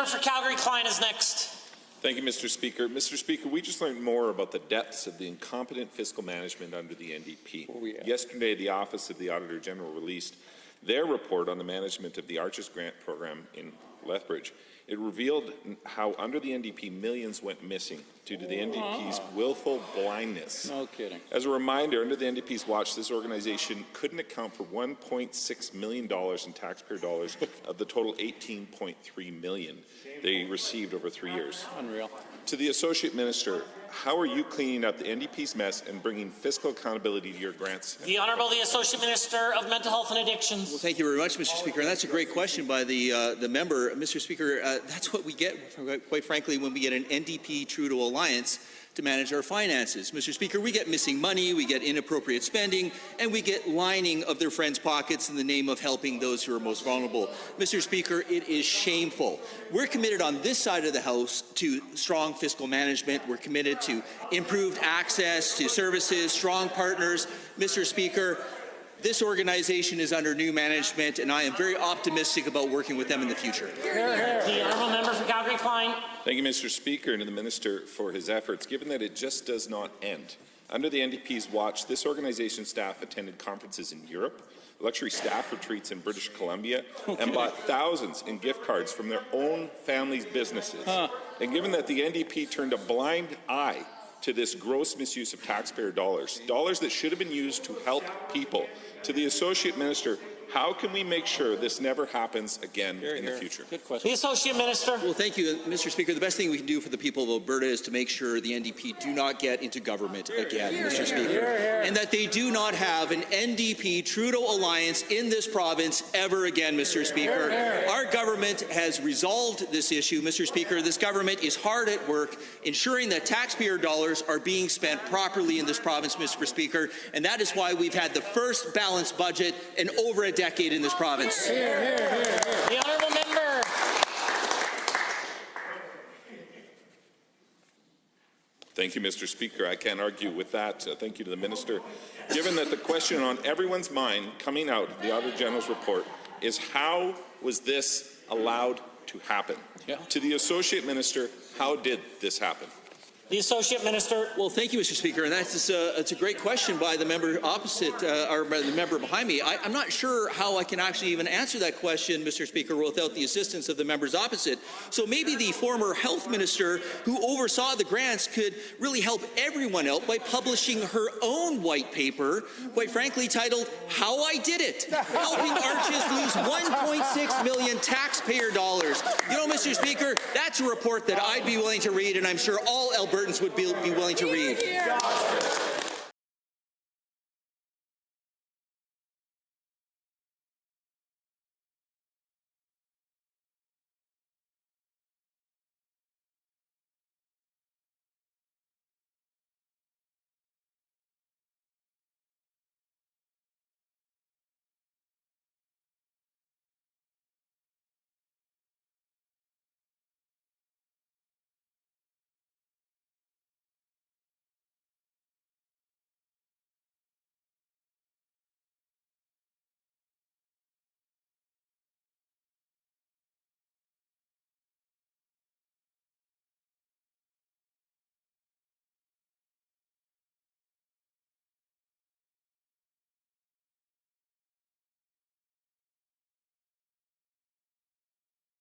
member for Calgary-Klein is next. Thank you, Mr. Speaker. Mr. Speaker, we just learned more about the depths of the incompetent fiscal management under the NDP. Yesterday, the Office of the Auditor General released their report on the management of the ARCHES grant program in Lethbridge. It revealed how under the NDP millions went missing due to the NDP's willful blindness. No kidding. As a reminder, under the NDP's watch, this organization couldn't account for $1.6 million in taxpayer dollars of the total $18.3 million they received over 3 years. Unreal. To the Associate Minister, how are you cleaning up the NDP's mess and bringing fiscal accountability to your grants? The Honourable the Associate Minister of Mental Health and Addictions. Well, thank you very much, Mr. Speaker. And that's a great question by the member. Mr. Speaker, that's what we get, quite frankly, when we get an NDP-Trudeau alliance to manage our finances. Mr. Speaker, we get missing money, we get inappropriate spending, and we get lining of their friends' pockets in the name of helping those who are most vulnerable. Mr. Speaker, it is shameful. We're committed on this side of the House to strong fiscal management. We're committed to improved access to services, strong partners. Mr. Speaker, this organization is under new management, and I am very optimistic about working with them in the future. The Honourable Member for Calgary-Klein. Thank you, Mr. Speaker, and to the Minister for his efforts. Given that it just does not end, under the NDP's watch, this organization's staff attended conferences in Europe, luxury staff retreats in British Columbia, and bought thousands in gift cards from their own families' businesses. And given that the NDP turned a blind eye to this gross misuse of taxpayer dollars, dollars that should have been used to help people, to the Associate Minister, how can we make sure this never happens again in the future? Good question. The Associate Minister. Well, thank you, Mr. Speaker. The best thing we can do for the people of Alberta is to make sure the NDP do not get into government again, Mr. Speaker, and that they do not have an NDP-Trudeau alliance in this province ever again, Mr. Speaker. Our government has resolved this issue, Mr. Speaker. This government is hard at work ensuring that taxpayer dollars are being spent properly in this province, Mr. Speaker, and that is why we've had the first balanced budget in over a decade in this province. The Honourable Member. Thank you, Mr. Speaker. I can't argue with that. Thank you to the Minister. Given that the question on everyone's mind coming out of the Auditor General's report is how was this allowed to happen? To the Associate Minister, how did this happen? The Associate Minister. Well, thank you, Mr. Speaker, and it's a great question by the member opposite, or by the member behind me. I'm not sure how I can actually even answer that question, Mr. Speaker, without the assistance of the members opposite. So maybe the former health minister who oversaw the grants could really help everyone out by publishing her own white paper, quite frankly titled, How I Did It, helping ARCHES lose $1.6 million taxpayer dollars. You know, Mr. Speaker, that's a report that I'd be willing to read, and I'm sure all Albertans would be willing to read.